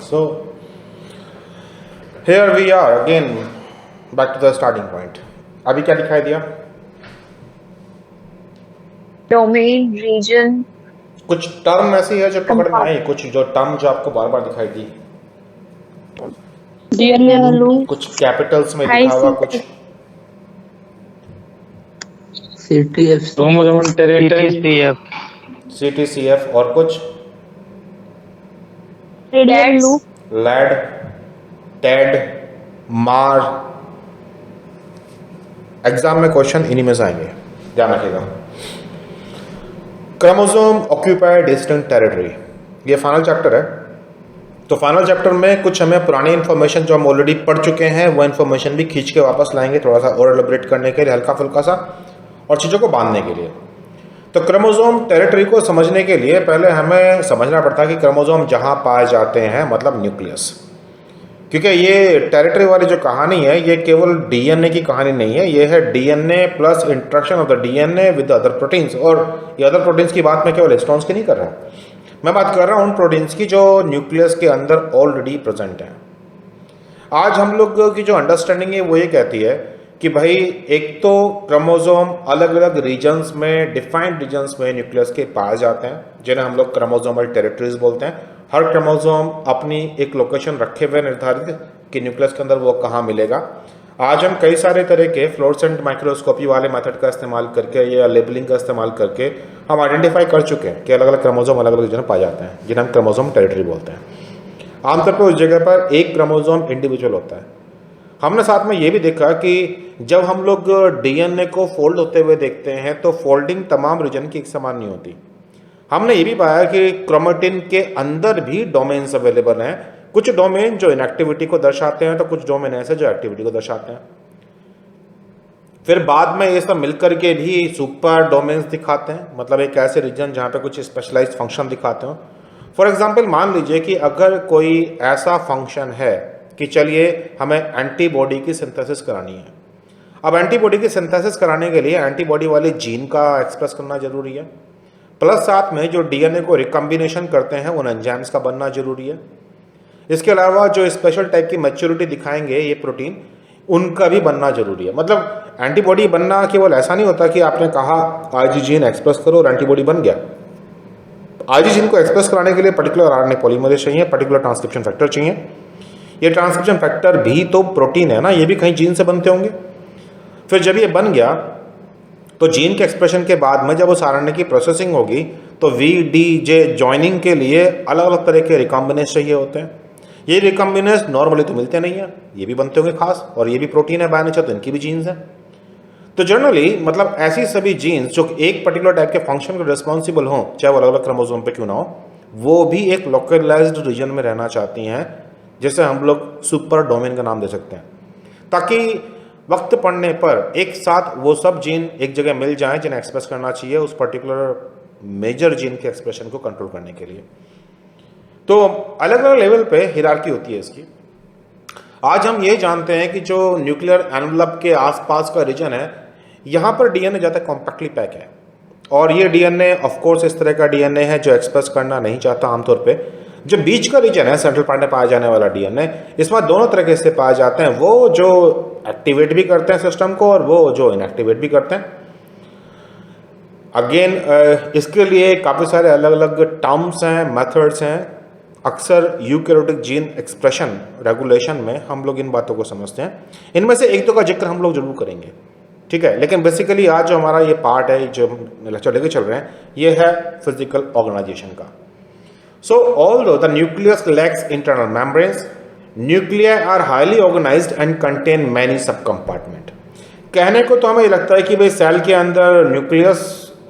So here we are again back to the starting point. अभी क्या दिखाई दिया? डोमेन, रीजन, कुछ टर्म ऐसी है जो पकड़ में आई, कंपार्ट, कुछ जो टर्म जो आपको बार बार दिखाई दी, कुछ कैपिटल्स में हाई दिखा हुआ, कुछ CTF क्रोमोसोम टेरिटरी CTCF और कुछ रेडियल लूप, लैड, टेड, मार। एग्जाम में क्वेश्चन इन्हीं में से आएंगे, ध्यान रखिएगा। क्रोमोसोम ऑक्यूपाई डिस्टिंक्ट टेरिटरी, ये फाइनल चैप्टर है। तो फाइनल चैप्टर में कुछ हमें पुरानी इन्फॉर्मेशन जो हम ऑलरेडी पढ़ चुके हैं वो इन्फॉर्मेशन भी खींच के वापस लाएंगे, थोड़ा सा और एलोबरेट करने के लिए, हल्का फुल्का सा, और चीज़ों को बांधने के लिए। तो क्रोमोसोम टेरिटरी को समझने के लिए पहले हमें समझना पड़ता है कि क्रोमोसोम जहाँ पाए जाते हैं, मतलब न्यूक्लियस। क्योंकि ये टेरिटरी वाली जो कहानी है ये केवल डीएनए की कहानी नहीं है, ये है DNA plus interaction of the DNA with other proteins. और ये अदर प्रोटीन्स की बात मैं केवल हिस्टोन्स की नहीं कर रहा, मैं बात कर रहा हूँ उन प्रोटीन्स की जो न्यूक्लियस के अंदर ऑलरेडी प्रेजेंट हैं। आज हम लोग की जो अंडरस्टैंडिंग है वो ये कहती है कि भाई एक तो क्रोमोसोम अलग अलग रीजन्स में, डिफाइंड रीजन्स में न्यूक्लियस के पाए जाते हैं, जिन्हें हम लोग क्रोमोसोमल टेरिटरीज बोलते हैं। हर क्रोमोसोम अपनी एक लोकेशन रखे हुए निर्धारित कि न्यूक्लियस के अंदर वो कहाँ मिलेगा। आज हम कई सारे तरह के फ्लोरेसेंट माइक्रोस्कोपी वाले मेथड का इस्तेमाल करके या लेबलिंग का इस्तेमाल करके हम आइडेंटिफाई कर चुके हैं कि अलग अलग क्रोमोसोम अलग अलग रीजन में पाए जाते हैं, जिन्हें हम क्रोमोसोम टेरिटरी बोलते हैं। आमतौर पर उस जगह पर एक क्रोमोसोम इंडिविजुअल होता है। हमने साथ में ये भी देखा कि जब हम लोग डीएनए को फोल्ड होते हुए देखते हैं तो फोल्डिंग तमाम रीजन की एक समान नहीं होती। हमने ये भी पाया कि क्रोमेटिन के अंदर भी डोमेन्स अवेलेबल हैं, कुछ डोमेन जो इनएक्टिविटी को दर्शाते हैं तो कुछ डोमेन ऐसे जो एक्टिविटी को दर्शाते हैं। फिर बाद में ये सब मिलकर के भी सुपर डोमेन्स दिखाते हैं, मतलब एक ऐसे रीजन जहाँ पे कुछ स्पेशलाइज्ड फंक्शन दिखाते हो। फॉर एग्जांपल मान लीजिए कि अगर कोई ऐसा फंक्शन है कि चलिए हमें एंटीबॉडी की सिंथेसिस करानी है। अब एंटीबॉडी की सिंथेसिस कराने के लिए एंटीबॉडी वाले जीन का एक्सप्रेस करना जरूरी है, प्लस साथ में जो डीएनए को रिकम्बिनेशन करते हैं उन एंजाइम्स का बनना जरूरी है। इसके अलावा जो स्पेशल टाइप की मैच्योरिटी दिखाएंगे ये प्रोटीन, उनका भी बनना जरूरी है। मतलब एंटीबॉडी बनना केवल ऐसा नहीं होता कि आपने कहा आरजी जीन एक्सप्रेस करो और एंटीबॉडी बन गया। आरजी जीन को एक्सप्रेस कराने के लिए पर्टिकुलर आरएनए पॉलीमरेज चाहिए, पर्टिकुलर ट्रांसक्रिप्शन फैक्टर चाहिए। ये ट्रांसक्रिप्शन फैक्टर भी तो प्रोटीन है ना, ये भी कहीं जीन से बनते होंगे। फिर जब ये बन गया तो जीन के एक्सप्रेशन के बाद में जब उस आरएनए की प्रोसेसिंग होगी तो वीडीजे जॉइनिंग के लिए अलग अलग तरह के रिकॉम्बिनेज चाहिए होते हैं। ये रिकॉम्बिनेज नॉर्मली तो मिलते नहीं है, ये भी बनते होंगे खास, और ये भी प्रोटीन है बाय नेचर, तो इनकी भी जीन्स हैं। तो जनरली मतलब ऐसी सभी जीन्स जो एक पर्टिकुलर टाइप के फंक्शन के रिस्पॉन्सिबल हों, चाहे वो अलग अलग क्रोमोसोम पे क्यों ना हो, वो भी एक लोकलाइज्ड रीजन में रहना चाहती हैं, जिसे हम लोग सुपर डोमेन का नाम दे सकते हैं, ताकि वक्त पड़ने पर एक साथ वो सब जीन एक जगह मिल जाएं जिन्हें एक्सप्रेस करना चाहिए उस पर्टिकुलर मेजर जीन के एक्सप्रेशन को कंट्रोल करने के लिए। तो अलग अलग लेवल पे हिरार्की होती है इसकी। आज हम ये जानते हैं कि जो न्यूक्लियर एनवलप के आसपास का रीजन है, यहाँ पर डीएनए ज़्यादा कॉम्पैक्टली पैक है, और ये डीएनए ऑफ कोर्स इस तरह का डीएनए है जो एक्सप्रेस करना नहीं चाहता आमतौर पे। जो बीच का रीजन है, सेंट्रल पार्ट में पाया जाने वाला डीएनए, इसमें दोनों तरह से पाए जाते हैं, वो जो एक्टिवेट भी करते हैं सिस्टम को और वो जो इनएक्टिवेट भी करते हैं। अगेन इसके लिए काफ़ी सारे अलग अलग टर्म्स हैं, मेथड्स हैं। अक्सर यूकैरियोटिक जीन एक्सप्रेशन रेगुलेशन में हम लोग इन बातों को समझते हैं। इनमें से एक दो का जिक्र हम लोग जरूर करेंगे, ठीक है। लेकिन बेसिकली आज जो हमारा ये पार्ट है, जो हम लेक्चर लेके चल रहे हैं, ये है फिजिकल ऑर्गेनाइजेशन का। So although the nucleus lacks internal membranes, nuclei are highly organized and contain many subcompartment. कहने को तो हमें ये लगता है कि भाई सेल के अंदर न्यूक्लियस,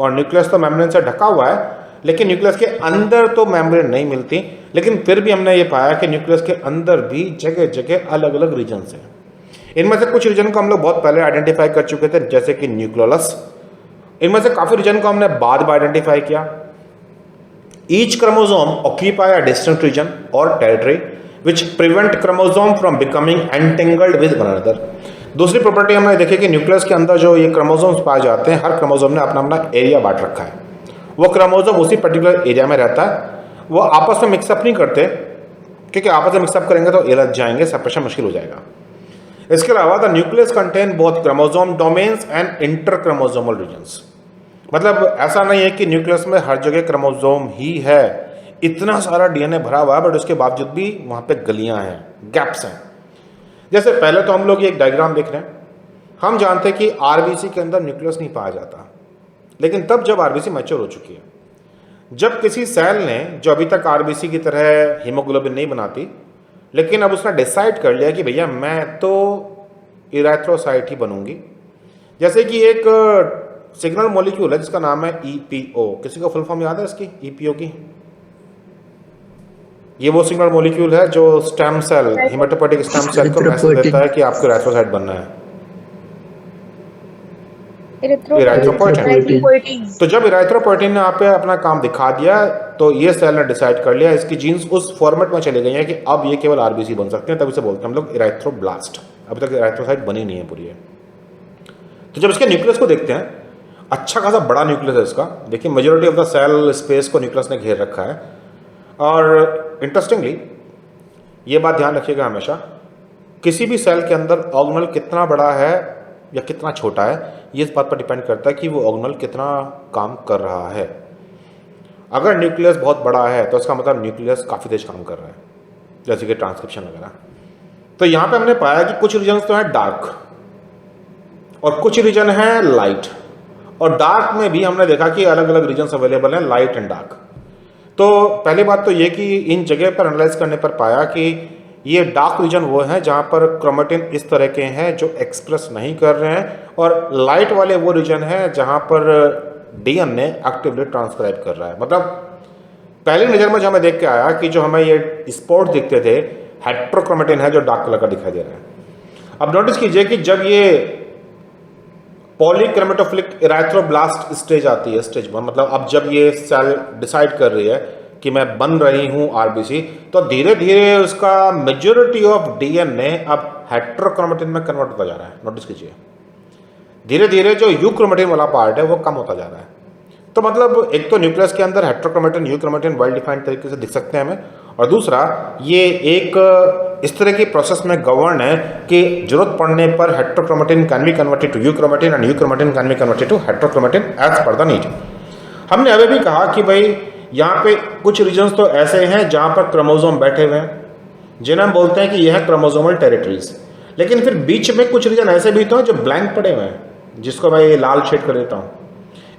और न्यूक्लियस तो मेम्ब्रेन से ढका हुआ है, लेकिन न्यूक्लियस के अंदर तो मेम्ब्रेन नहीं मिलती। लेकिन फिर भी हमने ये पाया कि न्यूक्लियस के अंदर भी जगह जगह अलग अलग रीजन्स हैं। इनमें से कुछ रीजन को हम लोग बहुत पहले आइडेंटिफाई कर चुके थे, जैसे कि न्यूक्लियोलस। इनमें से काफ़ी रीजन को हमने बाद में आइडेंटिफाई किया। Each chromosome occupy a distinct region or territory which prevent chromosome from becoming entangled with one another. दूसरी प्रॉपर्टी हमने देखी कि न्यूक्लियस के अंदर जो ये क्रोमोसोम्स पाए जाते हैं, हर क्रोमोसोम ने अपना अपना एरिया बांट रखा है। वो क्रोमोसोम उसी पर्टिकुलर एरिया में रहता है, वो आपस में मिक्सअप नहीं करते, क्योंकि आपस में मिक्सअप करेंगे तो ये लग जाएंगे, सेपरेशन मुश्किल हो जाएगा। इसके अलावा the nucleus contain both chromosome domains and inter chromosomal regions. मतलब ऐसा नहीं है कि न्यूक्लियस में हर जगह क्रोमोसोम ही है, इतना सारा डीएनए भरा हुआ है, बट उसके बावजूद भी वहाँ पे गलियाँ हैं, गैप्स हैं। जैसे पहले तो हम लोग ये एक डायग्राम देख रहे हैं, हम जानते हैं कि आरबीसी के अंदर न्यूक्लियस नहीं पाया जाता, लेकिन तब जब आरबीसी मैच्योर हो चुकी है, जब किसी सेल ने जो अभी तक आरबीसी की तरह हीमोग्लोबिन नहीं बनाती, लेकिन अब उसने डिसाइड कर लिया कि भैया मैं तो इरेथ्रोसाइट ही बनूंगी। जैसे कि एक सिग्नल मॉलिक्यूल है जिसका नाम है ईपीओ, किसी को फुल फॉर्म याद है इसकी, ईपीओ की? ये वो सिग्नल मॉलिक्यूल है जो stem cell, haematopoietic stem cell को मैसेज देता है कि आपको इरेथ्रोसाइट बनना है, इरेथ्रोपोएटिन। तो जब इरेथ्रोपोएटिन ने आप पे अपना काम दिखा दिया, तो ये सेल ने डिसाइड कर लिया, इसकी जीन्स उस फॉर्मेट में चले गई हैं कि अब ये केवल आरबीसी बन सकते हैं, तब इसे बोलते हैं हम लोग इरेथ्रोब्लास्ट। अभी तक इरेथ्रोसाइट बनी नहीं है पूरी है। तो जब इसके न्यूक्लियस को देखते हैं, अच्छा खासा बड़ा न्यूक्लियस है इसका, देखिए majority of the cell space को न्यूक्लियस ने घेर रखा है। और इंटरेस्टिंगली ये बात ध्यान रखिएगा हमेशा, किसी भी सेल के अंदर ऑर्गेनल कितना बड़ा है या कितना छोटा है, ये इस बात पर डिपेंड करता है कि वो ऑर्गेनल कितना काम कर रहा है। अगर न्यूक्लियस बहुत बड़ा है तो इसका मतलब न्यूक्लियस काफ़ी तेज काम कर रहा है, जैसे कि ट्रांसक्रिप्शन वगैरह। तो यहाँ पे हमने पाया कि कुछ रीजन्स तो हैं डार्क और कुछ रीजन है लाइट, और डार्क में भी हमने देखा कि अलग अलग रीजन्स अवेलेबल हैं, लाइट एंड डार्क। तो पहली बात तो ये कि इन जगह पर एनालाइज करने पर पाया कि ये डार्क रीजन वो हैं जहाँ पर क्रोमेटिन इस तरह के हैं जो एक्सप्रेस नहीं कर रहे हैं, और लाइट वाले वो रीजन हैं जहाँ पर डीएनए एक्टिवली ट्रांसक्राइब कर रहा है। मतलब पहली नज़र में जो हमें देख के आया कि जो हमें ये स्पॉट दिखते थे, हेट्रोक्रोमेटिन है जो डार्क कलर का दिखाई दे रहा है। अब नोटिस कीजिए कि जब ये पॉलीक्रोमेटोफिलिक इरेथ्रोब्लास्ट स्टेज आती है, स्टेज 1, मतलब अब जब ये सेल डिसाइड कर रही है कि मैं बन रही हूँ आरबीसी, तो धीरे धीरे उसका मेजॉरिटी ऑफ डीएनए अब हेट्रोक्रोमेटिन में कन्वर्ट होता जा रहा है। नोटिस कीजिए, धीरे धीरे जो यूक्रोमेटिन वाला पार्ट है वो कम होता जा रहा है। तो मतलब एक तो न्यूक्लियस के अंदर हेट्रोक्रोमेटिन, यूक्रोमेटिन वेल डिफाइंड तरीके से दिख सकते हैं हमें, और दूसरा ये एक इस तरह की प्रोसेस में गवर्न है कि जरूरत पड़ने पर heterochromatin can be converted to euchromatin and euchromatin can be converted to heterochromatin as per the need. हमने अभी भी कहा कि भाई यहाँ पे कुछ रीजन्स तो ऐसे हैं जहाँ पर क्रोमोसोम बैठे हुए हैं, जिन्हें हम बोलते हैं कि यह है क्रोमोसोमल टेरिटरीज। लेकिन फिर बीच में कुछ रीजन ऐसे भी तो हैं जो ब्लैंक पड़े हुए हैं, जिसको मैं ये लाल शेड कर देता हूँ,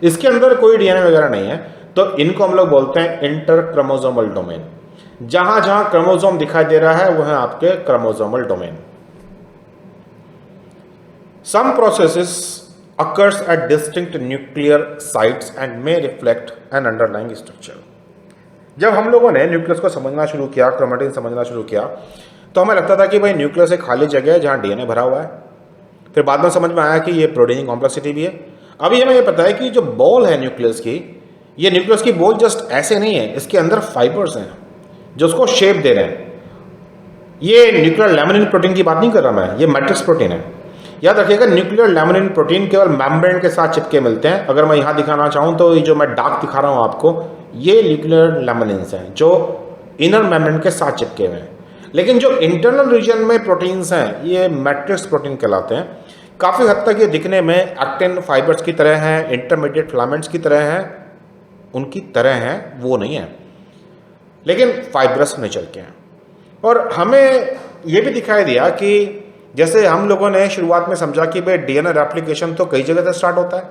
इसके अंदर कोई डीएनए वगैरह नहीं है, तो इनको हम लोग बोलते हैं इंटर क्रोमोसोमल डोमेन। जहां जहां क्रोमोसोम दिखाई दे रहा है वह है आपके chromosomal domain. Some processes occurs at distinct nuclear sites and may reflect an underlying structure। जब हम लोगों ने न्यूक्लियस को समझना शुरू किया, क्रोमेटिन समझना शुरू किया, तो हमें लगता था कि भाई न्यूक्लियस एक खाली जगह है जहाँ डीएनए भरा हुआ है। फिर बाद में समझ में आया कि ये प्रोटीन कॉम्प्लेक्सिटी भी है। अभी हमें ये पता है कि जो बॉल है न्यूक्लियस की, ये न्यूक्लियस की बॉल जस्ट ऐसे नहीं है, इसके अंदर फाइबर्स हैं जो उसको शेप दे रहे हैं। ये न्यूक्लियर लैमिनिन प्रोटीन की बात नहीं कर रहा मैं, ये मैट्रिक्स प्रोटीन है। याद रखिएगा, न्यूक्लियर लैमिनिन प्रोटीन केवल मेम्ब्रेन के साथ चिपके मिलते हैं। अगर मैं यहाँ दिखाना चाहूँ तो ये जो मैं डार्क दिखा रहा हूँ आपको, ये न्यूक्लियर लैमिनिन्स हैं जो इनर मेम्ब्रेन के साथ चिपके हुए हैं। लेकिन जो इंटरनल रीजन में प्रोटीन्स हैं, ये मैट्रिक्स प्रोटीन कहलाते हैं। काफ़ी हद तक ये दिखने में एक्टिन फाइबर्स की तरह हैं, इंटरमीडिएट फिलामेंट्स की तरह हैं, उनकी तरह हैं वो नहीं है, लेकिन फाइब्रस नेचर के हैं। और हमें ये भी दिखाई दिया कि जैसे हम लोगों ने शुरुआत में समझा कि भाई डीएनए रेप्लिकेशन तो कई जगह से स्टार्ट होता है,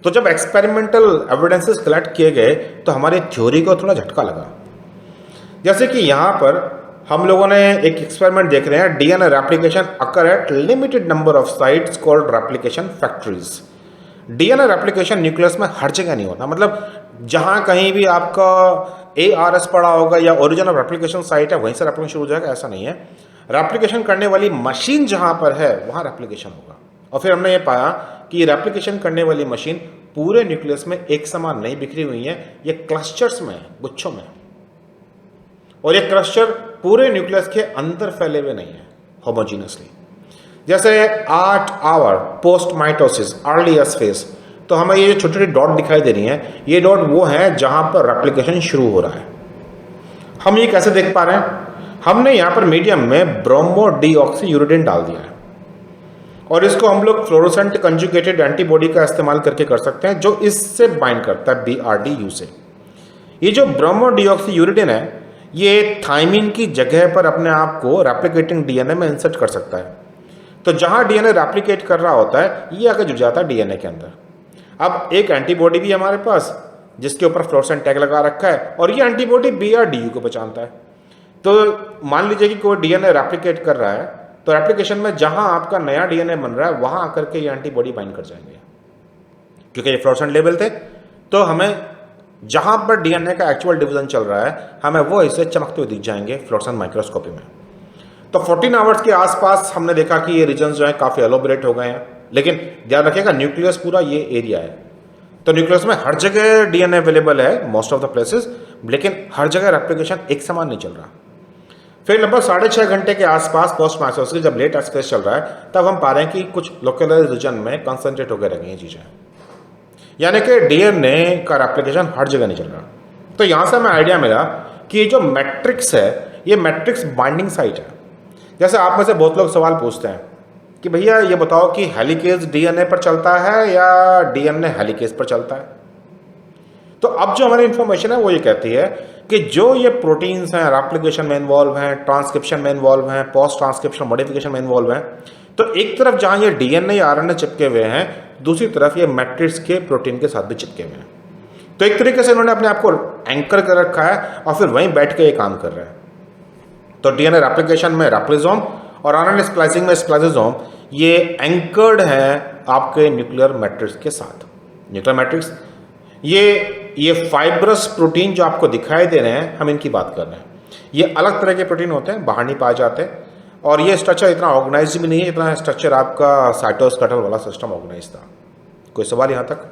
तो जब एक्सपेरिमेंटल एविडेंसेस कलेक्ट किए गए तो हमारी थ्योरी को थोड़ा झटका लगा। जैसे कि यहाँ पर हम लोगों ने एक एक्सपेरिमेंट देख रहे हैं, DNA replication occur at limited number of sites called replication factories. DNA replication nucleus में हर जगह नहीं होता, मतलब जहाँ कहीं भी आपका ARS पड़ा होगा या ओरिजिन ऑफ रेप्लिकेशन साइट है वहीं से रेप्लिकेशन शुरू हो जाएगा, ऐसा नहीं है। रेप्लिकेशन करने वाली मशीन जहाँ पर है वहाँ रेप्लिकेशन होगा। और फिर हमने ये पाया कि ये रेप्लिकेशन करने वाली मशीन पूरे न्यूक्लियस में एक समान नहीं बिखरी हुई है, ये क्लस्टर्स में, गुच्छों में, और ये क्लस्टर पूरे न्यूक्लियस के अंदर फैले हुए नहीं है होमोजीनियसली। जैसे 8 hour post mitosis early S phase, तो हमें ये छोटी छोटी डॉट दिखाई दे रही हैं, ये डॉट वो हैं जहाँ पर रेप्लिकेशन शुरू हो रहा है। हम ये कैसे देख पा रहे हैं? हमने यहाँ पर मीडियम में ब्रोमो डीऑक्सीयूरिडिन डाल दिया है और इसको हम लोग फ्लोरोसेंट कंजुगेटेड एंटीबॉडी का इस्तेमाल करके कर सकते हैं जो इससे बाइंड करता है BRDU से। ये जो ब्रोमो डीऑक्सीयूरिडिन है ये थाइमिन की जगह पर अपने आप को रेप्लिकेटिंग DNA में इंसर्ट कर सकता है। तो जहाँ DNA रेप्लिकेट कर रहा होता है ये आके जुड़ जाता है DNA के अंदर। अब एक एंटीबॉडी भी हमारे पास जिसके ऊपर फ्लोरोसेंट टैग लगा रखा है और ये एंटीबॉडी BRDU को पहचानता है। तो मान लीजिए कि कोई DNA रेप्लिकेट कर रहा है तो रेप्लिकेशन में जहाँ आपका नया DNA बन रहा है वहाँ आकर के ये एंटीबॉडी बाइंड कर जाएंगे। क्योंकि ये फ्लोरोसेंट लेवल थे तो हमें जहाँ पर DNA का एक्चुअल डिवीजन चल रहा है हमें वो इसे चमकते हुए दिख जाएंगे फ्लोरोसेंट माइक्रोस्कोपी में। तो 14 आवर्स के आसपास हमने देखा कि ये रीजन्स जो है काफ़ी एलोबरेट हो गए हैं, लेकिन ध्यान रखिएगा न्यूक्लियस पूरा ये एरिया है। तो न्यूक्लियस में हर जगह DNA अवेलेबल है मोस्ट ऑफ द प्लेसेस, लेकिन हर जगह रेप्लिकेशन एक समान नहीं चल रहा। फिर लगभग 6.5 घंटे के आसपास पोस्ट माइटोसिस जब लेट एक्सप्रेस चल रहा है तब हम पा रहे हैं कि कुछ लोकलाइज्ड रीजन में कंसंट्रेट होकर रह गई हैं चीज़ें, यानी कि DNA का रेप्लिकेशन हर जगह नहीं चल रहा। तो यहाँ से हमें आइडिया मिला कि ये जो मैट्रिक्स है ये मैट्रिक्स बाइंडिंग साइट है। जैसे आप में से बहुत लोग सवाल पूछते हैं कि भैया ये बताओ कि हेलिकेज DNA पर चलता है या DNA हेलिकेज पर चलता है। तो अब जो हमारी इंफॉर्मेशन है वो ये कहती है कि जो ये प्रोटीन्स हैं रेप्लिकेशन में इन्वॉल्व हैं, ट्रांसक्रिप्शन में इन्वॉल्व हैं, पोस्ट ट्रांसक्रिप्शन मॉडिफिकेशन में इन्वॉल्व हैं, तो एक तरफ जहाँ ये DNA या RNA चिपके हुए हैं दूसरी तरफ ये मैट्रिक्स के प्रोटीन के साथ भी चिपके हुए हैं। तो एक तरीके से इन्होंने अपने आप को एंकर कर रखा है और फिर वहीं बैठ के ये काम कर रहे हैं। तो DNA रेप्लिकेशन में रेप्लिसोम और RNA स्प्लाइसिंग में स्प्लाइसिसोम ये एंकर्ड है आपके न्यूक्लियर मैट्रिक्स के साथ। न्यूक्लियर मैट्रिक्स ये फाइब्रस प्रोटीन जो आपको दिखाई दे रहे हैं हम इनकी बात कर रहे हैं। ये अलग तरह के प्रोटीन होते हैं, बाहर नहीं पाए जाते और ये स्ट्रक्चर इतना ऑर्गेनाइज भी नहीं है इतना स्ट्रक्चर आपका साइटोस्केटल वाला सिस्टम ऑर्गेनाइज था। कोई सवाल यहाँ तक?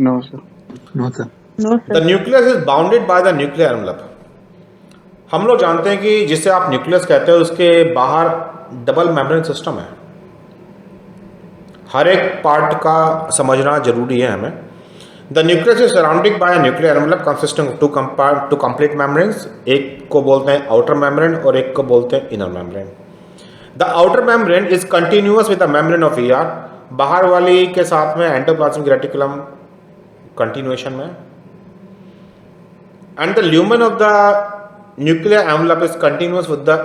No sir. No sir. No, sir. The nucleus is bounded by the nuclear envelope. हम लोग जानते हैं कि जिसे आप न्यूक्लियस कहते हैं उसके बाहर डबल मेम्ब्रेन सिस्टम है। हर एक पार्ट का समझना जरूरी है हमें। The nucleus is surrounded by nuclear envelope consisting of two complete membranes. एक को बोलते हैं आउटर मेम्ब्रेन और एक को बोलते हैं inner membrane. The outer membrane is continuous with the membrane of ER। बाहर वाली के साथ में एंडोप्लाज्मिक रेटिकुलम कंटिन्यूएशन में, and the lumen of the nuclear envelope is continuous with the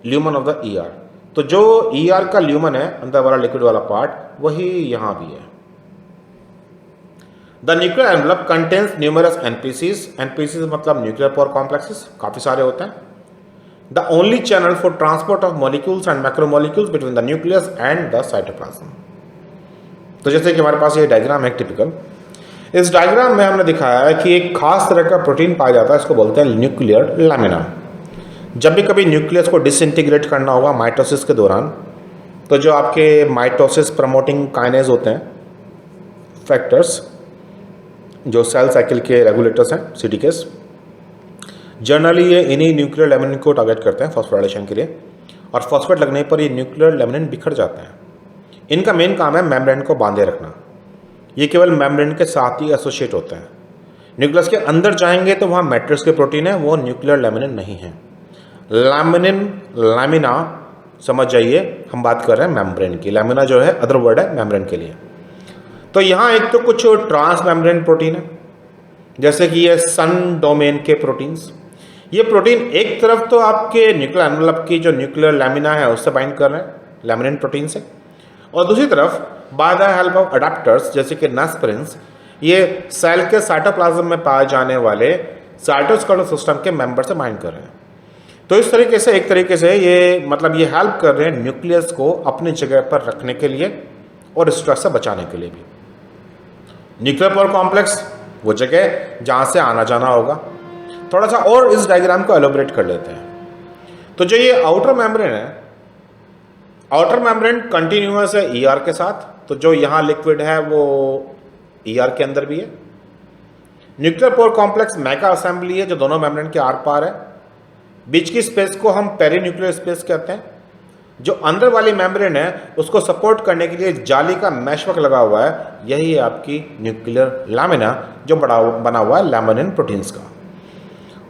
lumen of the ER। तो जो ER का lumen है अंदर वाला लिक्विड वाला पार्ट वही यहाँ भी है। The nuclear envelope contains numerous NPCs। NPCs मतलब न्यूक्लियर पोर कॉम्प्लेक्सेस, काफ़ी सारे होते हैं। The only channel for transport of molecules and macromolecules between the nucleus and the cytoplasm. तो जैसे कि हमारे पास ये डायग्राम है टिपिकल, इस डायग्राम में हमने दिखाया है कि एक खास तरह का प्रोटीन पाया जाता है, इसको बोलते हैं न्यूक्लियर लैमिना। जब भी कभी न्यूक्लियस को डिसइंटीग्रेट करना होगा माइटोसिस के दौरान, तो जो आपके माइटोसिस प्रमोटिंग काइनेज होते हैं फैक्टर्स जो सेल साइकिल के रेगुलेटर्स हैं CDKs, जनरली ये इन्हीं न्यूक्लियर लैमिनिन को टारगेट करते हैं फॉस्फोराइलेशन के लिए और फॉस्फेट लगने पर ये न्यूक्लियर लैमिनिन बिखर जाते हैं। इनका मेन काम है मेम्ब्रेन को बांधे रखना। ये केवल मेम्ब्रेन के साथ ही एसोसिएट होते हैं। न्यूक्लियस के अंदर जाएंगे तो वहाँ मैट्रिक्स के प्रोटीन है, वो न्यूक्लियर लैमिनिन नहीं है। लैमिनिन लैमिना समझ जाइए, हम बात कर रहे हैं मेम्ब्रेन की। लैमिना जो है अदर वर्ड है मेम्ब्रेन के लिए। तो यहाँ एक तो कुछ ट्रांस मेम्ब्रेन प्रोटीन है जैसे कि ये सन डोमेन के प्रोटीन्स। ये प्रोटीन एक तरफ तो आपके न्यूक्लियर एनवलप की जो न्यूक्लियर लैमिना है उससे बाइंड कर रहे हैं लैमिनिन प्रोटीन से, और दूसरी तरफ by the help of adapters जैसे कि नेस्परिन्स ये सेल के साइटोप्लाज्म में पाए जाने वाले साइटोस्केलेटल सिस्टम के मेंबर से बाइंड कर रहे हैं। तो इस तरीके से एक तरीके से ये मतलब ये हेल्प कर रहे हैं न्यूक्लियस को अपनी जगह पर रखने के लिए और स्ट्रेस से बचाने के लिए भी। न्यूक्लियर पोर कॉम्प्लेक्स वो जगह जहाँ से आना जाना होगा। थोड़ा सा और इस डायग्राम को एलोबरेट कर लेते हैं। तो जो ये आउटर मेम्ब्रेन है, आउटर मेम्ब्रेन कंटिन्यूअस है ER के साथ, तो जो यहाँ लिक्विड है वो ER के अंदर भी है। न्यूक्लियर पोर कॉम्प्लेक्स मैका असेंबली है जो दोनों मेम्ब्रेन के आर पार है। बीच की स्पेस को हम पेरीन्यूक्लियर स्पेस कहते हैं जो अंदर वाली मेम्ब्रेन है उसको सपोर्ट करने के लिए जाली का मैशवर्क लगा हुआ है, यही है आपकी न्यूक्लियर लैमिना जो बना हुआ है लैमिनिन प्रोटीन्स का।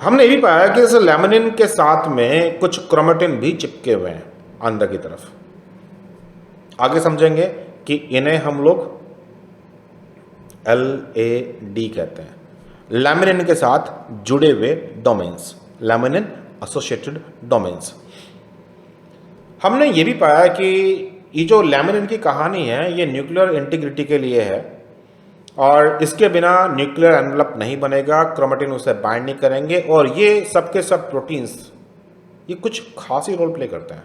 हमने ये भी पाया कि इस लैमिनिन के साथ में कुछ क्रोमेटिन भी चिपके हुए हैं अंदर की तरफ। आगे समझेंगे कि इन्हें हम लोग LAD कहते हैं, लैमिनिन के साथ जुड़े हुए डोमेन्स, लैमिनिन एसोसिएटेड डोमेन्स। हमने ये भी पाया कि ये जो लैमिनिन की कहानी है ये न्यूक्लियर इंटीग्रिटी के लिए है और इसके बिना न्यूक्लियर एनवलप नहीं बनेगा, क्रोमेटिन उसे बाइंड नहीं करेंगे और ये सब के सब प्रोटीन्स ये कुछ खास ही रोल प्ले करते हैं।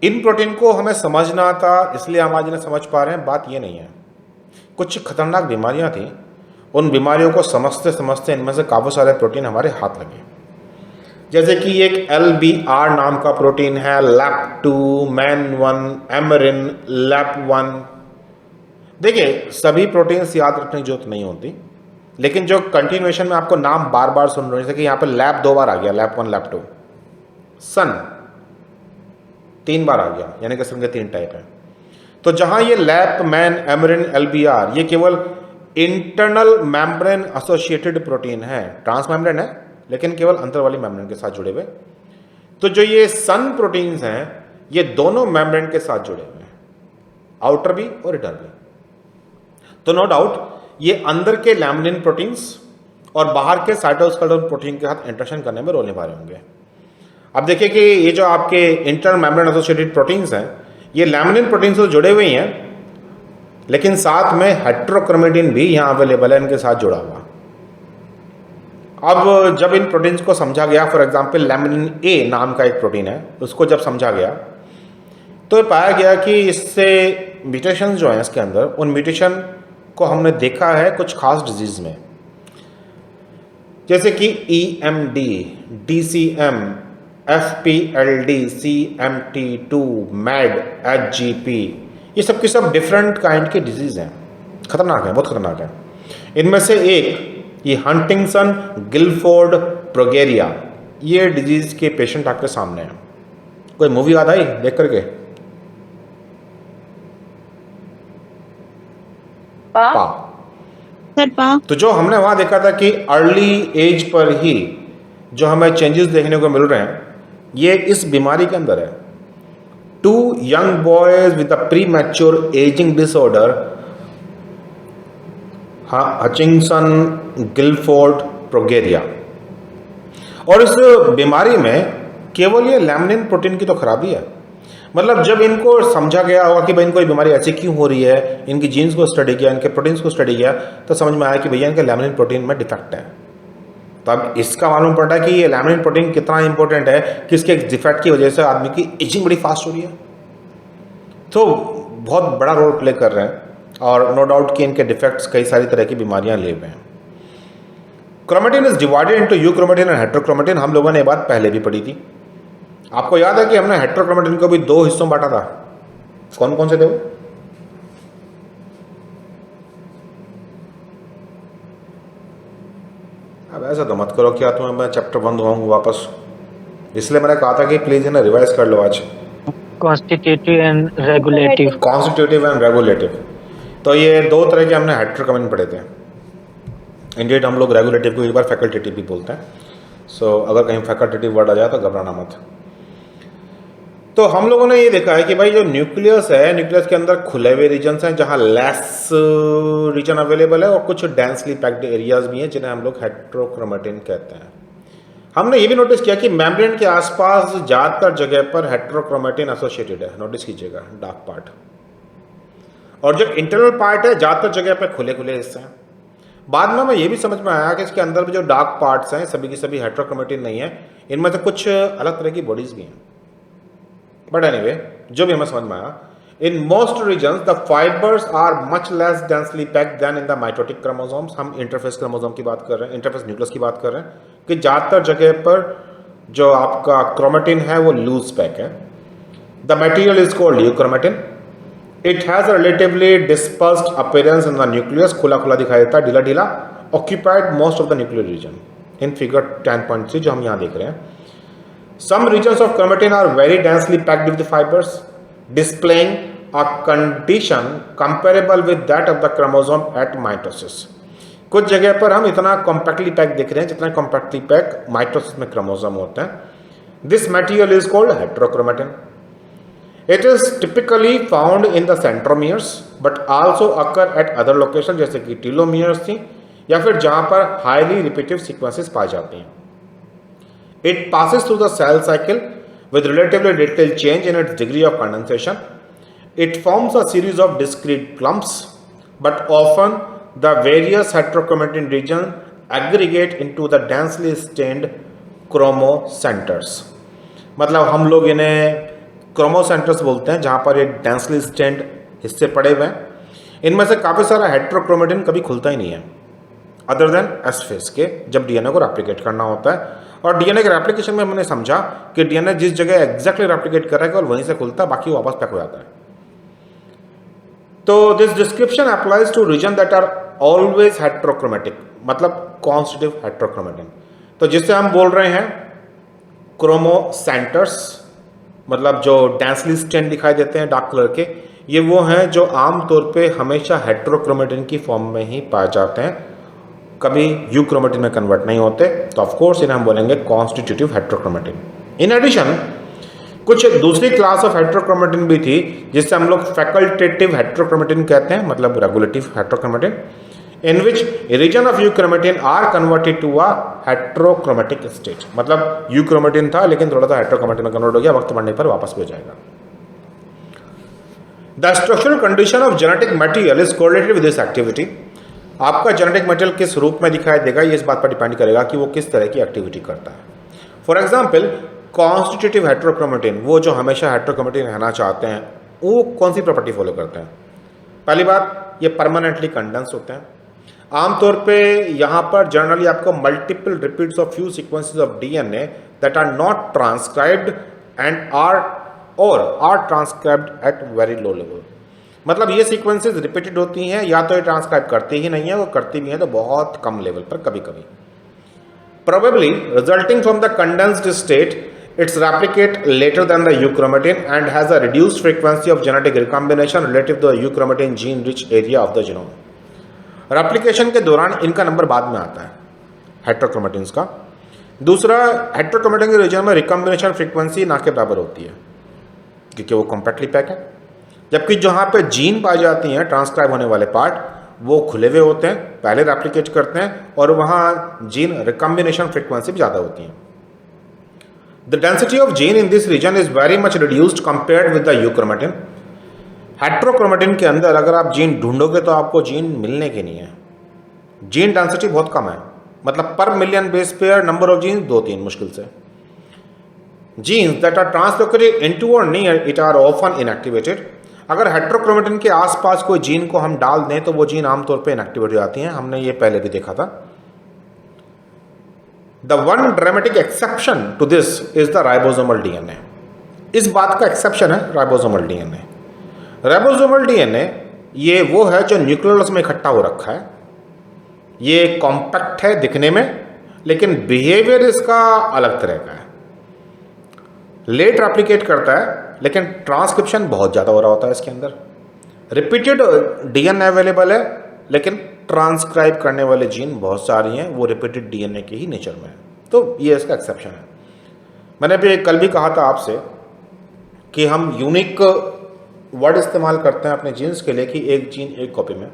इन प्रोटीन को हमें समझना था इसलिए हम आज इन्हें समझ पा रहे हैं, बात ये नहीं है। कुछ खतरनाक बीमारियां थी, उन बीमारियों को समझते समझते इनमें से काफ़ी सारे प्रोटीन हमारे हाथ लगे। जैसे कि एक LBR नाम का प्रोटीन है, LAP2, MAN1, एमरिन, LAP1। देखिए सभी प्रोटीन्स याद रखने की जरूरत नहीं होती, लेकिन जो कंटिन्यूएशन में आपको नाम बार बार सुन रहे हैं, जैसे कि यहाँ पे LAP 2 बार आ गया, LAP1, LAP2, सन 3 बार आ गया, यानी कि सन के 3 टाइप हैं। तो जहाँ ये LAP, MAN, एमरिन, LBR ये केवल इंटरनल मेम्ब्रेन एसोसिएटेड प्रोटीन है, ट्रांस मेम्ब्रेन है लेकिन केवल अंदर वाली मेम्ब्रेन के साथ जुड़े हुए। तो जो ये सन प्रोटीन्स हैं ये दोनों मेम्ब्रेन के साथ जुड़े हुए हैं, आउटर भी और इनर भी। तो नो डाउट ये अंदर के लैमिनिन प्रोटीन्स और बाहर के साइटोस्केलेटल प्रोटीन के साथ इंटरेक्शन करने में रोल निभा रहे होंगे। अब देखिए कि ये जो आपके इंटरनल मेम्ब्रेन एसोसिएटेड प्रोटीन्स हैं ये लैमिनिन प्रोटीन से जुड़े हुए ही हैं, लेकिन साथ में हेट्रोक्रोमेटिन भी यहाँ अवेलेबल है इनके साथ जुड़ा हुआ। अब जब इन प्रोटीन्स को समझा गया, फॉर एग्जांपल लैमिनिन A नाम का एक प्रोटीन है, उसको जब समझा गया तो पाया गया कि इससे म्यूटेशंस जो हैं इसके अंदर, उन म्यूटेशन को हमने देखा है कुछ खास डिजीज में, जैसे कि EMD, DCM, FPLD, CMT2, MAD, HGP, ये सब के सब डिफरेंट काइंड के डिजीज हैं, खतरनाक है, बहुत खतरनाक है। इनमें से एक ये हंटिंगसन गिलफोर्ड प्रोगेरिया, ये डिजीज के पेशेंट आपके सामने हैं। कोई मूवी याद आई देख करके? पा। सर पा। तो जो हमने वहां देखा था कि अर्ली एज पर ही जो हमें चेंजेस देखने को मिल रहे हैं ये इस बीमारी के अंदर है। 2 young boys with a premature aging disorder, Hutchinson Gilford progeria. और इस बीमारी में केवल ये लैमिनिन प्रोटीन की तो खराबी है, मतलब जब इनको समझा गया होगा कि भाई इनको ये बीमारी ऐसी क्यों हो रही है, इनकी जीन्स को स्टडी किया, इनके प्रोटीन्स को स्टडी किया, तो समझ में आया कि भैया इनके लैमिनिन प्रोटीन में डिफेक्ट है। तो अब इसका मालूम पड़ता है कि ये लैमिनिन प्रोटीन कितना इंपॉर्टेंट है कि इसके डिफेक्ट की वजह से आदमी की एजिंग बड़ी फास्ट हो रही है, तो बहुत बड़ा रोल प्ले कर रहे हैं। और नो डाउट कि इनके डिफेक्ट्स कई सारी तरह की बीमारियां ले हुए हैं। Chromatin is divided into euchromatin and heterochromatin. हम लोगों ने ये बात पहले भी पढ़ी थी। आपको याद है कि हमने हेट्रोक्रोमेटिन को भी 2 हिस्सों में बांटा था, कौन कौन से थे वो? अब ऐसा तो मत करो क्या तुम्हें मैं चैप्टर 1 दोहराऊंगा वापस, इसलिए मैंने कहा था कि प्लीज इन्हें रिवाइज कर लो आज। Constitutive and regulative. Constitutive and regulative, तो ये 2 तरह के हमने हेट्रोक्रोमेटिन पढ़े थे। इंडियट हम लोग रेगुलेटिव को एक बार फैकल्टेटिव भी बोलते हैं, सो अगर कहीं फैकल्टेटिव वर्ड आ जाए तो घबराना मत। तो हम लोगों ने ये देखा है कि भाई जो न्यूक्लियस है, न्यूक्लियस के अंदर खुले हुए रीजन्स हैं जहाँ लेस रीजन अवेलेबल है और कुछ डेंसली पैक्ड एरियाज भी हैं जिन्हें हम लोग हेट्रोक्रोमेटिन कहते हैं। हमने ये भी नोटिस किया कि मेम्ब्रेन के आसपास ज़्यादातर जगह पर हेट्रोक्रोमेटिन एसोसिएटेड है, नोटिस कीजिएगा डार्क पार्ट, और जो इंटरनल पार्ट है ज़्यादातर जगह पर खुले खुले हिस्से हैं। बाद में हमें ये भी समझ में आया कि इसके अंदर भी जो डार्क पार्ट्स हैं सभी की सभी हेट्रोक्रोमेटिन नहीं है, इनमें से कुछ अलग तरह की बॉडीज भी हैं। बट एनीवे, जो भी हमें समझ में आया, in most regions the fibres are much less densely packed than in the mitotic chromosomes. हम इंटरफेस क्रोमोसोम की बात कर रहे हैं, इंटरफेस न्यूक्लियस की बात कर रहे हैं कि ज़्यादातर जगह पर जो आपका क्रोमेटिन है वो लूज पैक है। The material is called euchromatin. It has a relatively dispersed appearance in the nucleus, खुला खुला दिखाई देता है, ढीला ढीला, occupied most of the nuclear region in figure 10.3 जो हम यहाँ देख रहे हैं। Some regions of chromatin are very densely packed with the fibers, displaying a condition comparable with that of the chromosome at mitosis. कुछ जगह पर हम इतना कॉम्पैक्टली पैक दिख रहे हैं जितना कॉम्पैक्टली पैक माइटोसिस में क्रोमोसोम होते हैं। This material is called heterochromatin. It is typically found in the centromeres but also occur at other location, जैसे कि टीलोमियर्स थी या फिर जहां पर हाईली रिपीटिव सीक्वेंसेस पाई जाती हैं। It passes through the cell cycle with relatively little change in its degree of condensation. It forms a series of discrete clumps, but often the various heterochromatin regions aggregate into the densely stained chromocenters. मतलब हम लोग इन्हें क्रोमोसेंटर्स बोलते हैं, जहाँ पर ये densely stand हिस्से पड़े हुए हैं। इनमें से काफ़ी सारा हेट्रोक्रोमेटिन कभी खुलता ही नहीं है अदर देन एस फेज के, जब डीएनए को रेप्लिकेट करना होता है। और डीएनए के रेप्लिकेशन में हमने समझा कि डीएनए जिस जगह एग्जैक्टली रेप्लिकेट कर रहा है और वहीं से खुलता है, बाकी वापस पैक हो जाता है। तो this description applies to region that are always heterochromatic, मतलब कॉन्स्टिट्यूटिव हेट्रोक्रोमेटिन। तो जिससे हम बोल रहे हैं क्रोमोसेंटर्स, मतलब जो डेंसली स्टेन्ड दिखाई देते हैं डार्क कलर के, ये वो हैं जो आमतौर पे हमेशा हेट्रोक्रोमेटिन की फॉर्म में ही पाए जाते हैं, कभी यूक्रोमेटिन में कन्वर्ट नहीं होते। तो ऑफ कोर्स इन्हें हम बोलेंगे कॉन्स्टिट्यूटिव हेट्रोक्रोमेटिन। इन एडिशन कुछ दूसरी क्लास ऑफ हेट्रोक्रोमेटिन भी थी जिससे हम लोग फैकल्टेटिव हेट्रोक्रोमेटिन कहते हैं, मतलब regulative heterochromatin, in which region of euchromatin are converted to a heterochromatic state. मतलब यूक्रोमेटिन था लेकिन थोड़ा सा हेट्रोक्रोमेटिन में कन्वर्ट हो गया, वक्त बढ़ने पर वापस भी हो जाएगा। The structural condition of genetic material is correlated with this activity. आपका जेनेटिक मटेरियल किस रूप में दिखाई देगा ये इस बात पर डिपेंड करेगा कि वो किस तरह की एक्टिविटी करता है। फॉर एग्जाम्पल कॉन्स्टिट्यूटिव हेट्रोक्रोमेटिन, वो जो हमेशा हेट्रोक्रोमेटिन रहना चाहते हैं, वो कौन सी प्रॉपर्टी फॉलो करते हैं? पहली बात, ये परमानेंटली कंडेंस होते हैं। आमतौर पे यहाँ पर जनरली आपको multiple repeats of few sequences of DNA that are not transcribed and are transcribed at very low level. मतलब ये सीक्वेंसेस रिपीटेड होती हैं, या तो ये ट्रांसक्राइब करती ही नहीं है, वो करती भी हैं तो बहुत कम लेवल पर कभी कभी। Probably resulting from the condensed state, it's replicate later than the euchromatin and has a reduced frequency of genetic recombination relative to the euchromatin gene rich area of the genome. Replication के दौरान इनका number बाद में आता है हेट्रोक्रोमेटिन्स का। दूसरा, heterochromatin के रीजन में रिकॉम्बिनेशन फ्रीक्वेंसी ना के बराबर होती है क्योंकि वो कॉम्पैक्टली पैक है, जबकि जहाँ पे जीन पाई जाती हैं ट्रांसक्राइब होने वाले पार्ट, वो खुले हुए होते हैं, पहले रेप्लिकेट करते हैं और वहाँ जीन रिकॉम्बिनेशन फ्रीक्वेंसी भी ज़्यादा होती है। The density of gene in this region is very much reduced compared with the euchromatin. Heterochromatin के अंदर अगर आप जीन ढूंढोगे तो आपको जीन मिलने के नहीं है। जीन डेंसिटी बहुत कम है, मतलब पर million base pair number of gene 2-3 मुश्किल से। Genes that are translocated into or near it are often inactivated. अगर हेट्रोक्रोमेटिन के आसपास कोई जीन को हम डाल दें तो वो जीन आमतौर पे इनएक्टिवेट हो जाती हैं, हमने ये पहले भी देखा था। The one dramatic exception to this is the ribosomal DNA. इस बात का एक्सेप्शन है राइबोसोमल डीएनए। राइबोसोमल डीएनए ये वो है जो न्यूक्लियोलस में इकट्ठा हो रखा है। ये कॉम्पैक्ट है दिखने में, लेकिन बिहेवियर इसका अलग तरह का है। लेट रेप्लिकेट करता है लेकिन ट्रांसक्रिप्शन बहुत ज़्यादा हो रहा होता है इसके अंदर। रिपीटेड डीएनए अवेलेबल है लेकिन ट्रांसक्राइब करने वाले जीन बहुत सारी हैं, वो रिपीटेड डीएनए के ही नेचर में है। तो ये इसका एक्सेप्शन है। मैंने भी कल भी कहा था आपसे कि हम यूनिक वर्ड इस्तेमाल करते हैं अपने जीन्स के लिए कि एक जीन एक कॉपी में,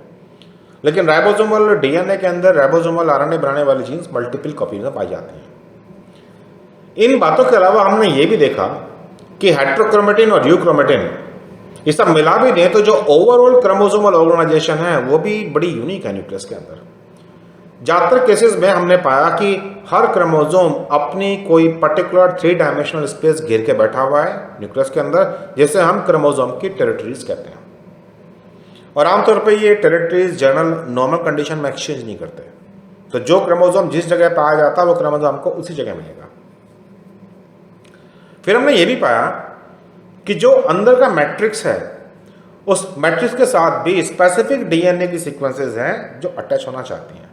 लेकिन राइबोसोमल डीएनए के अंदर राइबोसोमल आरएनए बनाने वाले जीन्स मल्टीपल कॉपी में पाई जाते हैं। इन बातों के अलावा हमने ये भी देखा कि हेट्रोक्रोमेटिन और यूक्रोमेटिन ये सब मिला भी दें तो जो ओवरऑल क्रोमोसोमल ऑर्गेनाइजेशन है वो भी बड़ी यूनिक है न्यूक्लियस के अंदर। ज़्यादातर केसेस में हमने पाया कि हर क्रोमोसोम अपनी कोई पर्टिकुलर 3 डायमेंशनल स्पेस घेर के बैठा हुआ है न्यूक्लियस के अंदर, जिसे हम क्रोमोसोम की टेरिटरीज कहते हैं। और आमतौर पर ये टेरिटरीज जनरल नॉर्मल कंडीशन में एक्सचेंज नहीं करते। तो जो क्रोमोसोम जिस जगह पाया जाता है वो क्रोमोसोम को उसी जगह मिलेगा। फिर हमने ये भी पाया कि जो अंदर का मैट्रिक्स है उस मैट्रिक्स के साथ भी स्पेसिफिक डीएनए की सीक्वेंसेस हैं जो अटैच होना चाहती हैं।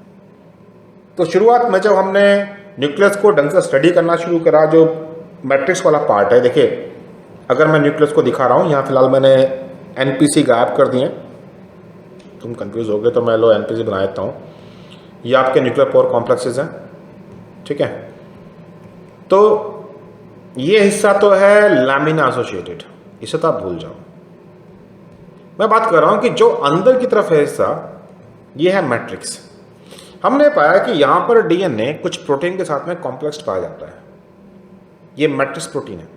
तो शुरुआत में जब हमने न्यूक्लियस को ढंग से स्टडी करना शुरू करा, जो मैट्रिक्स वाला पार्ट है। देखिए अगर मैं न्यूक्लियस को दिखा रहा हूँ, यहाँ फिलहाल मैंने एनपीसी गायब कर दिए, तुम कंफ्यूज हो गए तो मैं लो एनपीसी बना देता हूँ। ये आपके न्यूक्लियर पोर कॉम्प्लेक्सेस हैं, ठीक है। तो ये हिस्सा तो है लैमिना एसोसिएटेड, इसे तो आप भूल जाओ। मैं बात कर रहा हूँ कि जो अंदर की तरफ है हिस्सा, ये है मैट्रिक्स। हमने पाया कि यहाँ पर डीएनए कुछ प्रोटीन के साथ में कॉम्प्लेक्स पाया जाता है, ये मैट्रिक्स प्रोटीन है।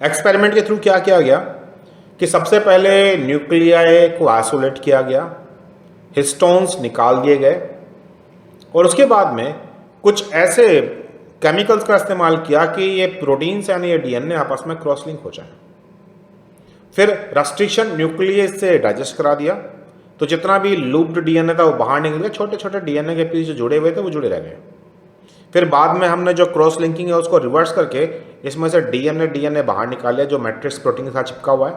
एक्सपेरिमेंट के थ्रू क्या किया गया कि सबसे पहले न्यूक्लियाई को आइसोलेट किया गया, हिस्टोन्स निकाल दिए गए, और उसके बाद में कुछ ऐसे केमिकल्स का इस्तेमाल किया कि ये प्रोटीन्स यानी ये डीएनए आपस में क्रॉस लिंक हो जाए। फिर रेस्ट्रिक्शन न्यूक्लियस से डाइजेस्ट करा दिया, तो जितना भी लूप्ड डीएनए था वो बाहर निकल गया, छोटे छोटे डीएनए के पीछे जो जुड़े हुए थे वो जुड़े रह गए। फिर बाद में हमने जो क्रॉस लिंकिंग है उसको रिवर्स करके इसमें से डीएनए बाहर निकाल लिया जो मैट्रिक्स प्रोटीन के साथ चिपका हुआ है।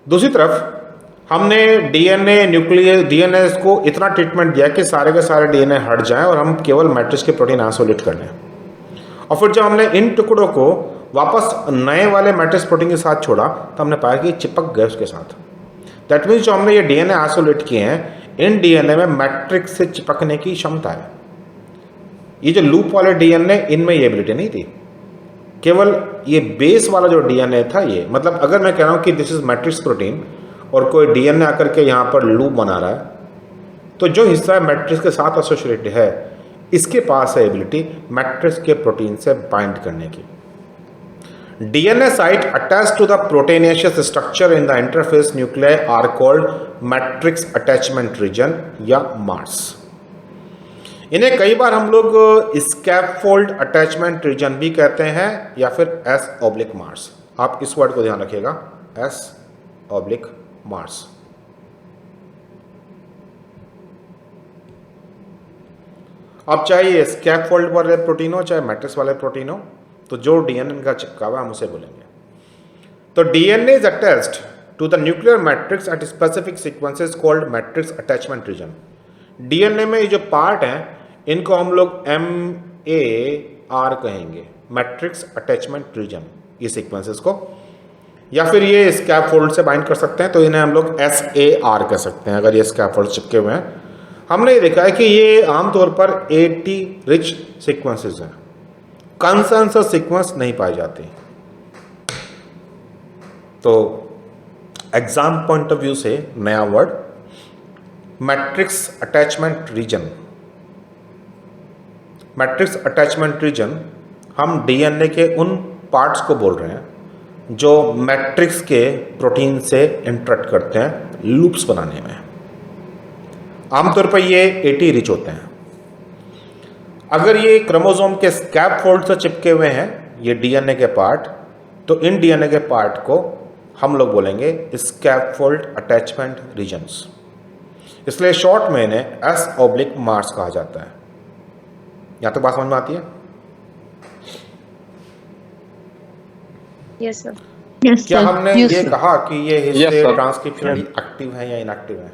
दूसरी तरफ हमने डीएनए को इतना ट्रीटमेंट दिया कि सारे के सारे डीएनए हट जाएं और हम केवल मैट्रिक्स के प्रोटीन आइसोलेट कर लें। और फिर जब हमने इन टुकड़ों को वापस नए वाले मैट्रिक्स प्रोटीन के साथ छोड़ा तो हमने पाया कि चिपक गए उसके साथ। दैट मीन्स जो हमने ये डीएनए आइसोलेट किए हैं, इन डीएनए में मैट्रिक्स से चिपकने की क्षमता है। ये जो लूप वाले डीएनए, इनमें ये एबिलिटी नहीं थी, केवल ये बेस वाला जो डीएनए था ये, मतलब अगर मैं कह रहा हूँ कि दिस इज मैट्रिक्स प्रोटीन और कोई डीएनए आकर के यहाँ पर लूप बना रहा है, तो जो हिस्सा मैट्रिक्स के साथ एसोसिएटेड है इसके पास है एबिलिटी मैट्रिक्स के प्रोटीन से बाइंड करने की। DNA site attached to the proteinaceous structure in the interface nuclei are called matrix attachment region या MARS। इन्हें कई बार हम लोग स्कैफोल्ड अटैचमेंट रीजन भी कहते हैं या फिर S/MARS। आप इस वर्ड को ध्यान रखिएगा, S/MARS। अब चाहे ये स्कैफोल्ड वाले प्रोटीन हो चाहे मैट्रिक्स वाले प्रोटीन हो, तो जो डीएनए का चिपका हुआ हम उसे बोलेंगे। तो DNA is attached to the nuclear matrix at specific sequences called matrix attachment region. DNA में ये जो पार्ट हैं इनको हम लोग MAR कहेंगे, मैट्रिक्स अटैचमेंट रीजन, ये सीक्वेंसेस को, या फिर ये स्कैफोल्ड से बाइंड कर सकते हैं तो इन्हें हम लोग SAR कह सकते हैं अगर ये स्कैफोल्ड चिपके हुए हैं। हमने ये देखा है कि ये आमतौर पर AT रिच सीक्वेंसेस हैं, कंसेंसस सीक्वेंस नहीं पाई जाती। तो एग्जाम पॉइंट ऑफ व्यू से नया word matrix attachment region. Matrix attachment region हम डीएनए के उन पार्ट्स को बोल रहे हैं जो मैट्रिक्स के प्रोटीन से इंटरेक्ट करते हैं लूप्स बनाने में। आमतौर पर ये AT रिच होते हैं। अगर ये क्रोमोसोम के स्कैफोल्ड से चिपके हुए हैं ये डीएनए के पार्ट, तो इन डीएनए के पार्ट को हम लोग बोलेंगे स्कैफोल्ड अटैचमेंट रीजन्स। इसलिए शॉर्ट में इन्हें S/MARS कहा जाता है। यहां तक बात समझ में आती है? Yes sir. क्या हमने Yes, ये sir. कहा कि ये Yes, हिस्से sir. ट्रांसक्रिप्शनली एक्टिव हैं या इनएक्टिव हैं?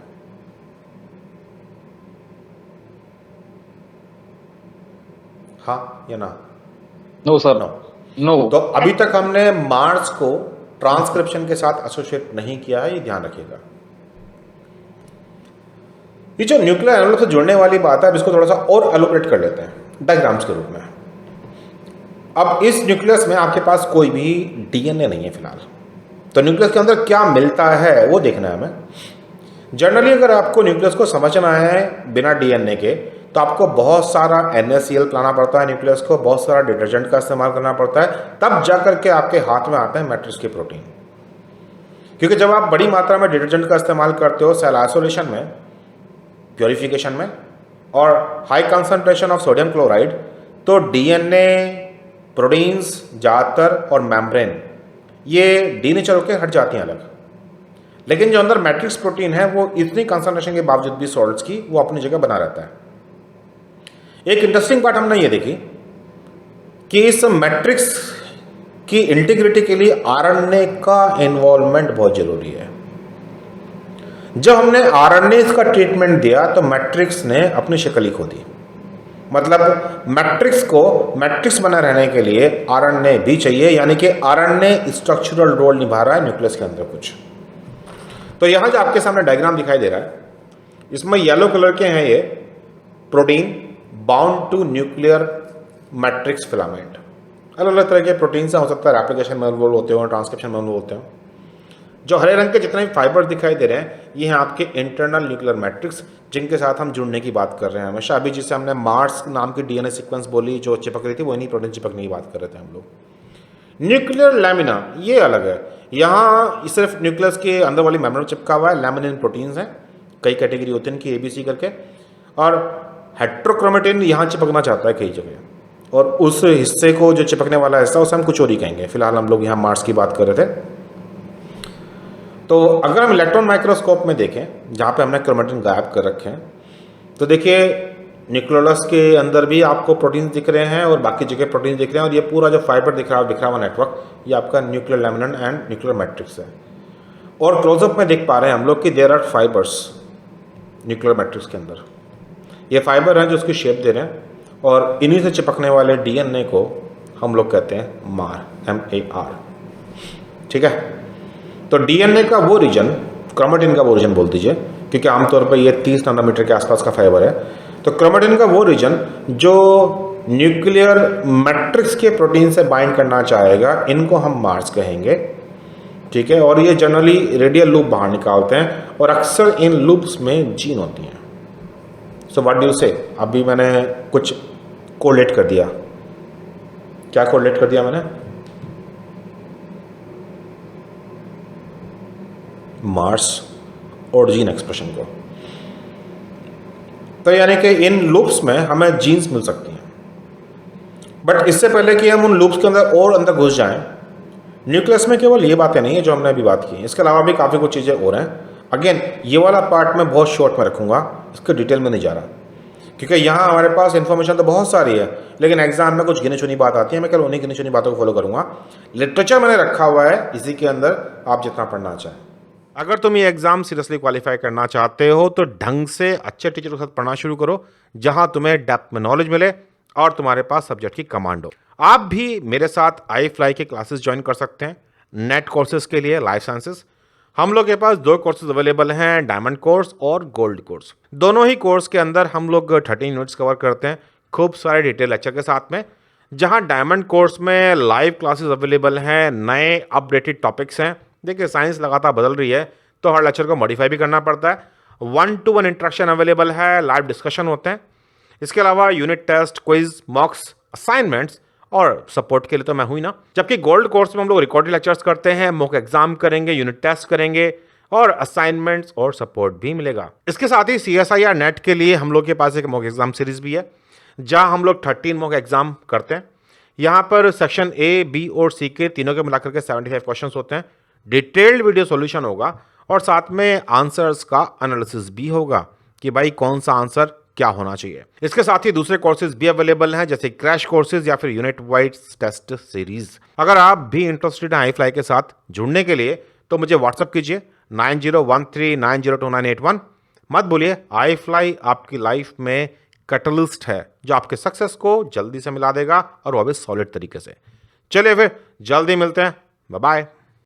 हाँ या ना? No sir, no. नो। तो अभी तक हमने मार्स को ट्रांसक्रिप्शन के साथ एसोसिएट नहीं किया है, ये ध्यान रखिएगा। ये जो न्यूक्लियर एनवलप से जुड़ने वाली बात है, अब इसको थोड़ा सा और एलोबरेट कर लेते हैं डायग्राम्स के रूप में। अब इस न्यूक्लियस में आपके पास कोई भी डीएनए नहीं है फिलहाल, तो न्यूक्लियस के अंदर क्या मिलता है वो देखना है हमें। जनरली अगर आपको न्यूक्लियस को समझना है बिना डीएनए के, तो आपको बहुत सारा NaCl पिलाना पड़ता है न्यूक्लियस को, बहुत सारा डिटर्जेंट का इस्तेमाल करना पड़ता है, तब जाकर के आपके हाथ में आते हैं मैट्रिक्स के प्रोटीन। क्योंकि जब आप बड़ी मात्रा में डिटर्जेंट का इस्तेमाल करते हो सेल आइसोलेशन में, प्योरिफिकेशन में, और high concentration of sodium chloride, तो डीएनए, प्रोटीन्स ज़्यादातर और मेम्ब्रेन ये डीनेचर होकर हट जाती हैं अलग। लेकिन जो अंदर मैट्रिक्स प्रोटीन है वो इतनी कंसंट्रेशन के बावजूद भी सॉल्ट्स की वो अपनी जगह बना रहता है। एक इंटरेस्टिंग बात हमने ये देखी कि इस मैट्रिक्स की इंटीग्रिटी के लिए आरएनए का इन्वॉल्वमेंट बहुत जरूरी है। जब हमने आरएनए का ट्रीटमेंट दिया तो मैट्रिक्स ने अपनी शक्ल ही खो दी। मतलब मैट्रिक्स बना रहने के लिए आरएनए भी चाहिए, यानी कि आरएनए स्ट्रक्चरल रोल निभा रहा है न्यूक्लियस के अंदर कुछ। तो यहाँ जो आपके सामने डायग्राम दिखाई दे रहा है, इसमें येलो कलर के हैं ये protein bound to nuclear matrix filament. अलग अलग तरह के प्रोटीन से हो सकता है रेप्लिकेशन में इन्वॉल्व होते हो, ट्रांसक्रिप्शन में इन्वॉल्व होते हो। जो हरे रंग के जितने भी फाइबर दिखाई दे रहे हैं ये हैं आपके इंटरनल न्यूक्लियर मैट्रिक्स, जिनके साथ हम जुड़ने की बात कर रहे हैं हमेशा। अभी जिससे हमने मार्स नाम की डीएनए सीक्वेंस बोली जो चिपक रही थी, वो नहीं प्रोटीन चिपकने की बात कर रहे थे हम लोग। न्यूक्लियर लैमिना ये अलग है, यहाँ सिर्फ न्यूक्लियस के अंदर वाली मेम्ब्रेन चिपका हुआ है। लैमिनिन प्रोटीन्स हैं, कई कैटेगरी होती है इनकी ABC करके, और हेट्रोक्रोमेटिन यहाँ चिपकना चाहता है कई जगह, और उस हिस्से को जो चिपकने वाला हिस्सा उसे हम कुछ और ही कहेंगे। फिलहाल हम लोग यहाँ मार्स की बात कर रहे थे। तो अगर हम इलेक्ट्रॉन माइक्रोस्कोप में देखें जहाँ पे हमने क्रोमेटिन गायब कर रखे हैं, तो देखिए न्यूक्लियोलस के अंदर भी आपको प्रोटीन दिख रहे हैं और बाकी जगह प्रोटीन दिख रहे हैं, और ये पूरा जो फाइबर दिख रहा हुआ नेटवर्क, ये आपका nuclear laminin and nuclear matrix है। और क्लोजअप में देख पा रहे हैं हम लोग कि there are fibres nuclear matrix के अंदर। ये फाइबर हैं जो उसकी शेप दे रहे हैं, और इन्हीं से चिपकने वाले DNA को हम लोग कहते हैं MAR। ठीक है, तो DNA का वो रीजन, क्रोमेटिन का वो रीजन बोल दीजिए, क्योंकि आमतौर पर ये 30 नैनोमीटर के आसपास का फाइबर है। तो क्रोमेटिन का वो रीजन जो न्यूक्लियर मैट्रिक्स के प्रोटीन से बाइंड करना चाहेगा, इनको हम मार्स कहेंगे। ठीक है, और ये जनरली रेडियल लूप बाहर निकालते हैं, और अक्सर इन लूप्स में जीन होती हैं। सो व्हाट डू यू से? अभी मैंने कुछ कोरिलेट कर दिया। क्या कोरिलेट कर दिया मैंने? मार्स और जीन एक्सप्रेशन को। तो यानी कि इन लूप्स में हमें जीन्स मिल सकती हैं। बट इससे पहले कि हम उन लूप्स के अंदर और अंदर घुस जाएं, न्यूक्लियस में केवल ये बातें नहीं है जो हमने अभी बात की, इसके अलावा भी काफ़ी कुछ चीज़ें और हैं। अगेन ये वाला पार्ट मैं बहुत शॉर्ट में रखूँगा, इसके डिटेल में नहीं जा रहा, क्योंकि यहाँ हमारे पास इन्फॉर्मेशन तो बहुत सारी है, लेकिन एग्जाम में कुछ गिनी चुनी बात आती है। मैं केवल उन्हीं गिनी चुनी बातों को फॉलो करूँगा। लिटरेचर मैंने रखा हुआ है इसी के अंदर, आप जितना पढ़ना चाहें। अगर तुम ये एग्जाम सीरियसली क्वालिफाई करना चाहते हो तो ढंग से अच्छे टीचर के साथ पढ़ना शुरू करो, जहां तुम्हें डेप्थ में नॉलेज मिले और तुम्हारे पास सब्जेक्ट की कमांड हो। आप भी मेरे साथ iFly के क्लासेस ज्वाइन कर सकते हैं नेट कोर्सेज के लिए, लाइफ साइंसेस। हम लोग के पास 2 कोर्सेज अवेलेबल हैं, डायमंड कोर्स और गोल्ड कोर्स। दोनों ही कोर्स के अंदर हम लोग 13 यूनिट्स कवर करते हैं, खूब सारे डिटेल लेक्चर के साथ में। जहां डायमंड कोर्स में लाइव क्लासेस अवेलेबल हैं, नए अपडेटेड टॉपिक्स हैं। देखिए साइंस लगातार बदल रही है, तो हर लेक्चर को मॉडिफाई भी करना पड़ता है। 1-to-1 इंटरेक्शन अवेलेबल है, लाइव डिस्कशन होते हैं। इसके अलावा unit test, quiz, mocks, assignments और सपोर्ट के लिए तो मैं हूं ही ना। जबकि गोल्ड कोर्स में हम लोग रिकॉर्डेड लेक्चर्स करते हैं, मॉक एग्जाम करेंगे, यूनिट टेस्ट करेंगे और असाइनमेंट्स और सपोर्ट भी मिलेगा। इसके साथ ही CSI या नेट के लिए हम लोग के पास एक मॉक एग्जाम सीरीज भी है, जहां हम लोग 13 मॉक एग्जाम करते हैं। यहाँ पर सेक्शन A, B और C के तीनों के मिलाकर के 75 क्वेश्चन होते हैं। डिटेल्ड वीडियो सॉल्यूशन होगा और साथ में आंसर्स का एनालिसिस भी होगा कि भाई कौन सा आंसर क्या होना चाहिए। इसके साथ ही दूसरे कोर्सेज भी अवेलेबल हैं, जैसे क्रैश कोर्सेज या फिर यूनिट वाइड टेस्ट सीरीज। अगर आप भी इंटरेस्टेड हैं iFly के साथ जुड़ने के लिए तो मुझे व्हाट्सअप कीजिए 9013902981। मत भूलिए iFly आपकी लाइफ में कैटलिस्ट है जो आपके सक्सेस को जल्दी से मिला देगा, और वो भी सॉलिड तरीके से। चलिए फिर जल्दी मिलते हैं, बाय बाय।